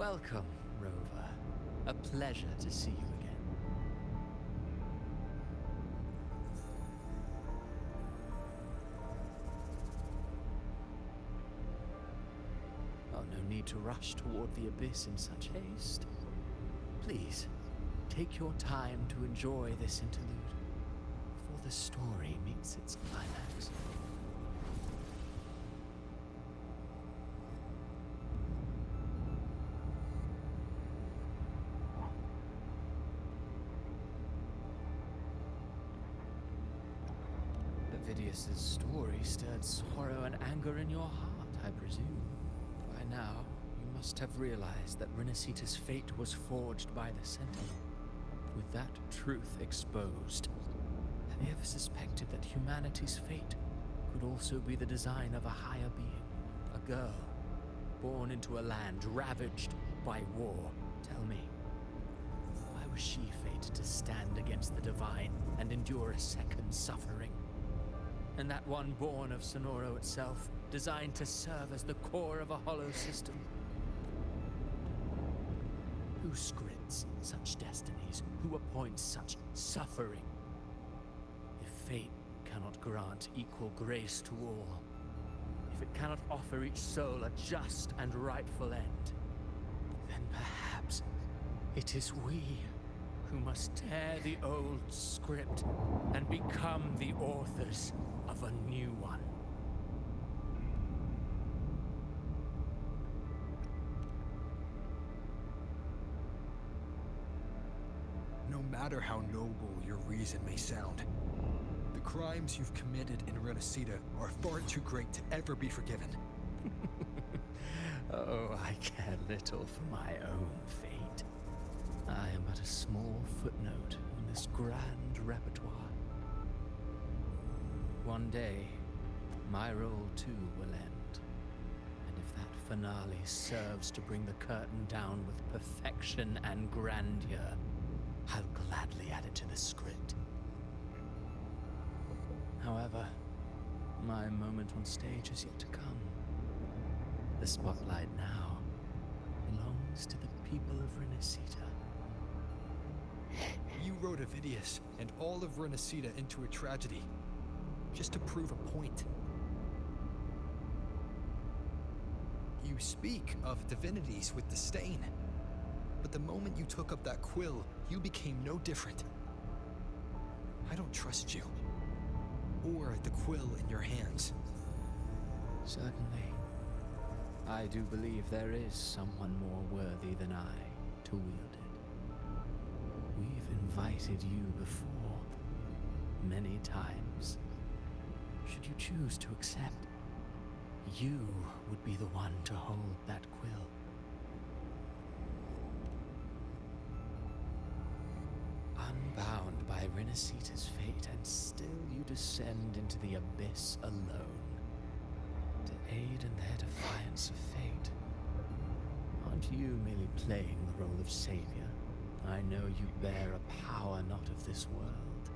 Welcome, Rover. A pleasure to see you again. Oh, no need to rush toward the abyss in such haste. Please, take your time to enjoy this interlude before the story meets its climax. Levidius's story stirred sorrow and anger in your heart, I presume. By now, you must have realized that Renacita's fate was forged by the Sentinel. With that truth exposed, have you ever suspected that humanity's fate could also be the design of a higher being? A girl, born into a land ravaged by war. Tell me, why was she fated to stand against the divine and endure a second suffering? And that one born of Sonoro itself, designed to serve as the core of a hollow system? Who scripts such destinies? Who appoints such suffering? If fate cannot grant equal grace to all, if it cannot offer each soul a just and rightful end, then perhaps it is we who must tear the old script and become the authors of a new one. No matter how noble your reason may sound, the crimes you've committed in Renacita are far too great to ever be forgiven. Oh, I care little for my own fate. I am but a small footnote in this grand repertoire. One day, my role too will end. And if that finale serves to bring the curtain down with perfection and grandeur, I'll gladly add it to the script. However, my moment on stage is yet to come. The spotlight now belongs to the people of Renacita. You wrote Avidius and all of Renacita into a tragedy, just to prove a point. You speak of divinities with disdain, but the moment you took up that quill, you became no different. I don't trust you, or the quill in your hands. Certainly. I do believe there is someone more worthy than I to wield it. We've invited you before, many times. Should you choose to accept, you would be the one to hold that quill. Unbound by Renacita's fate, and still you descend into the abyss alone, to aid in their defiance of fate. Aren't you merely playing the role of savior? I know you bear a power not of this world.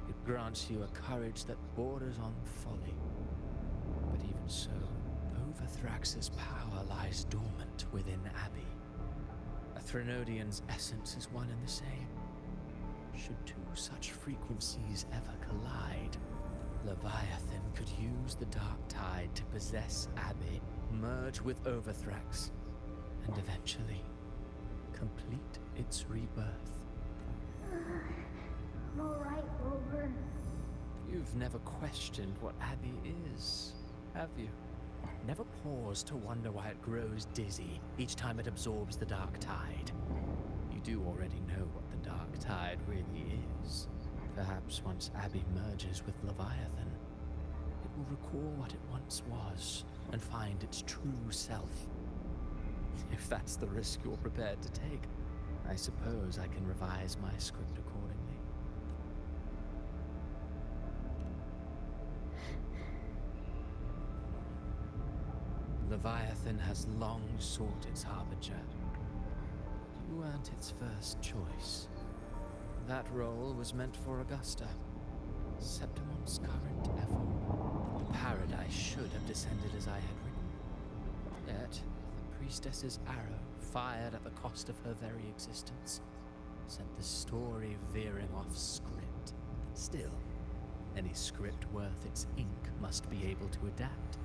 It grants you a courage that borders on folly. But even so, Overthrax's power lies dormant within Abby. A Threnodian's essence is one and the same. Should two such frequencies ever collide, Leviathan could use the dark tide to possess Abby, merge with Overthrax, and eventually complete its rebirth. I'm alright, Rover. You've never questioned what Abby is, have you? Never paused to wonder why it grows dizzy each time it absorbs the dark tide. You do already know what the dark tide really is. Perhaps once Abby merges with Leviathan, it will recall what it once was and find its true self. If that's the risk you're prepared to take, I suppose I can revise my script accordingly. Leviathan has long sought its harbinger. You weren't its first choice. That role was meant for Augusta, Septimon's current effort. The paradise should have descended as I had written. Yet, the priestess's arrow, fired at the cost of her very existence, sent the story veering off script. Still, any script worth its ink must be able to adapt.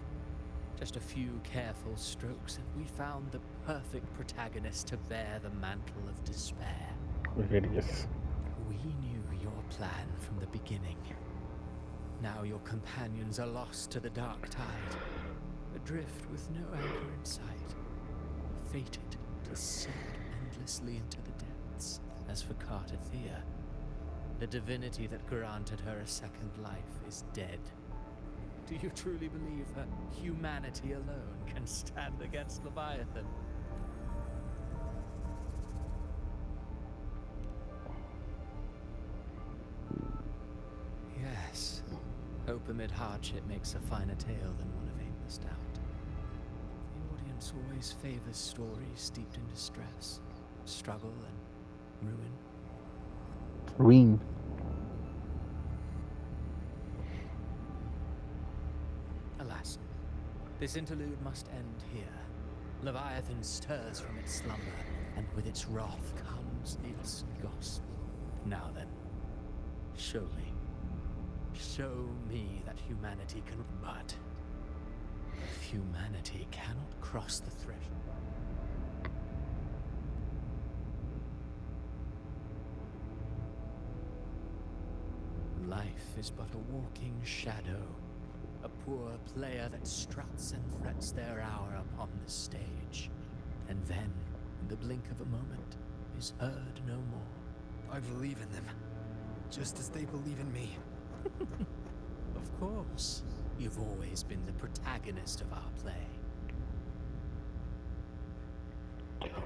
Just a few careful strokes, and we found the perfect protagonist to bear the mantle of despair. Yes. We knew your plan from the beginning. Now your companions are lost to the dark tide, adrift with no anchor in sight, fated to sink endlessly into the depths. As for Cartathea, the divinity that granted her a second life is dead. Do you truly believe that humanity alone can stand against Leviathan? Yes. Hope amid hardship makes a finer tale than one of aimless doubt. The audience always favors stories steeped in distress, struggle, and ruin. Ruin. Alas, this interlude must end here. Leviathan stirs from its slumber, and with its wrath comes its gospel. Now then, show me that humanity can, but if humanity cannot cross the threshold, life is but a walking shadow, a poor player that struts and threats their hour upon the stage, and then, in the blink of a moment, is heard no more. I believe in them, just as they believe in me. Of course, you've always been the protagonist of our play.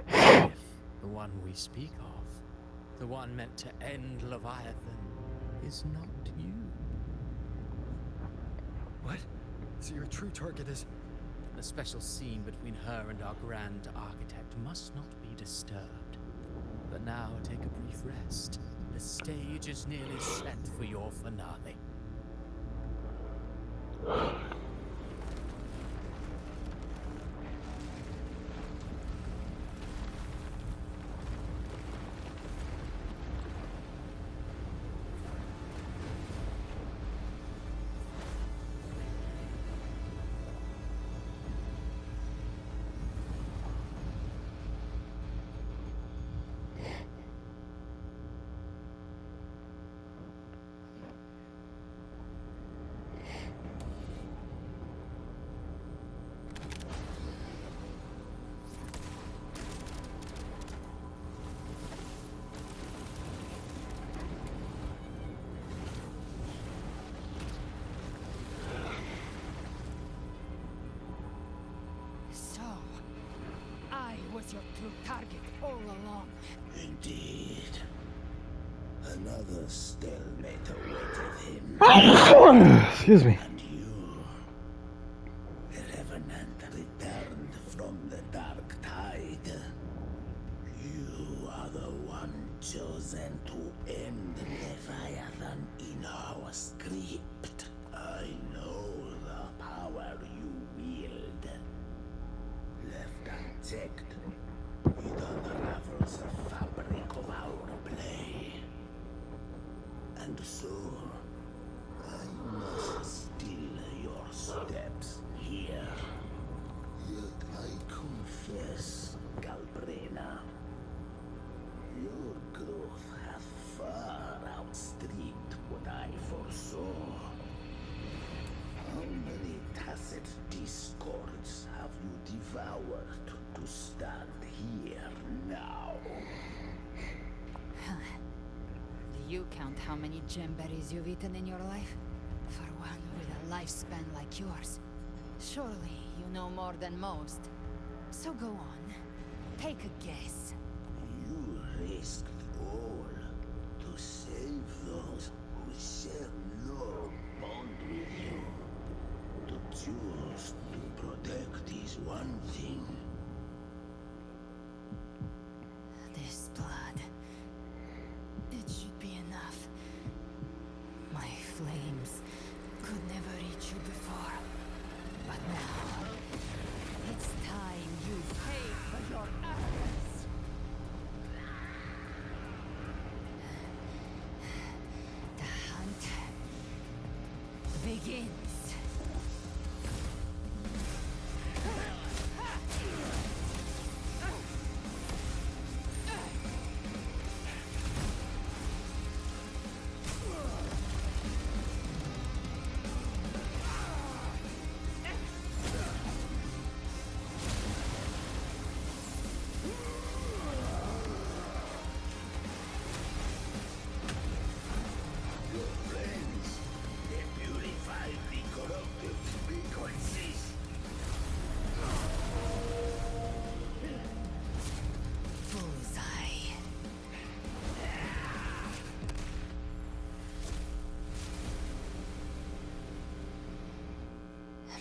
If the one we speak of, the one meant to end Leviathan, is not you. What? So your true target is... The special scene between her and our grand architect must not be disturbed. But now take a brief rest. The stage is nearly set for your finale. Your true target all along. Indeed. Another stalemate awaited him. Excuse me. And you, the revenant returned from the dark tide. You are the one chosen to end Leviathan in our script. I know the power you wield. Left unchecked, it unravels the fabric of our play. And so, I must still your steps here. Yet I confess, Galbrena, your growth hath far outstripped what I foresaw. How many tacit discords have you devoured to stand here now? Do you count how many gemberries you've eaten in your life? For one with a lifespan like yours. Surely you know more than most. So go on. Take a guess. You risked all to save those who share no bond with you. To choose to protect is one thing. This blood. It should be enough. My flames could never reach you before. But now, it's time you pay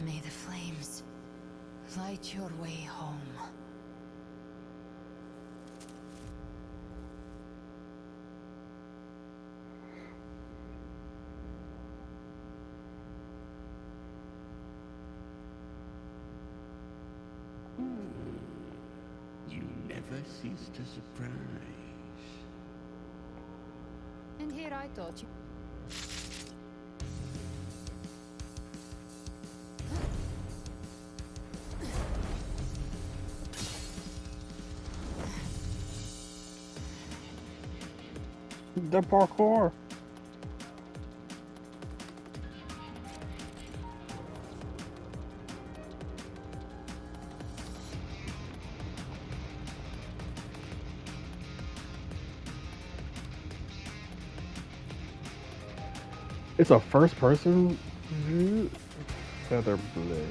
May the flames light your way home. You never cease to surprise. And here I thought you... The parkour. It's a first-person view. Feather blade.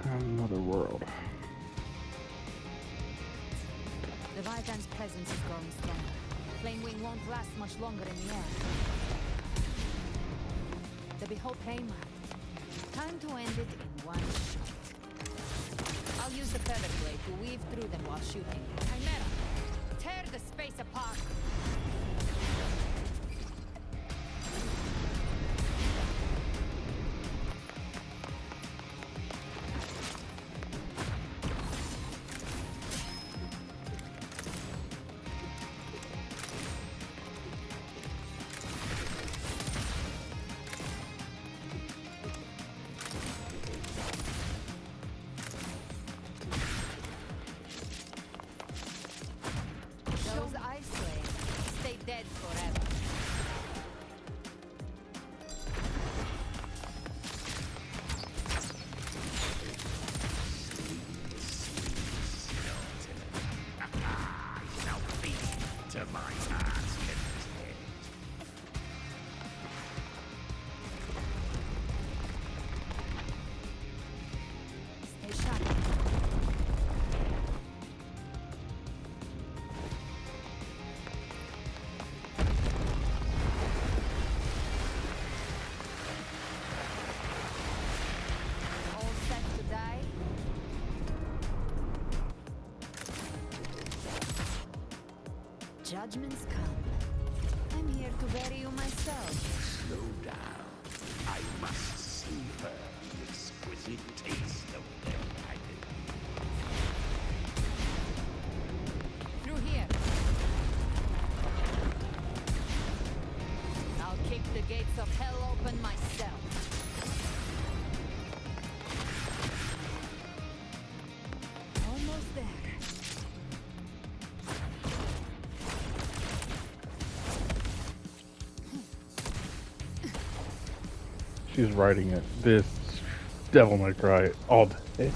Another world. The Vitan's presence is growing stronger. Flame Wing won't last much longer in the air. The Behold Tamer. Time to end it in one shot. I'll use the feather blade to weave through them while shooting. Chimera, tear the space apart! Those ice slaves stay dead forever. Now feast to my heart's content. Stay sharp. All set to die? Judgments come. I'm here to bury you myself. Slow down. I must savor the exquisite taste of their agony. Through here. I'll kick the gates of hell open myself. Almost there. She's writing it. This Devil May Cry all day.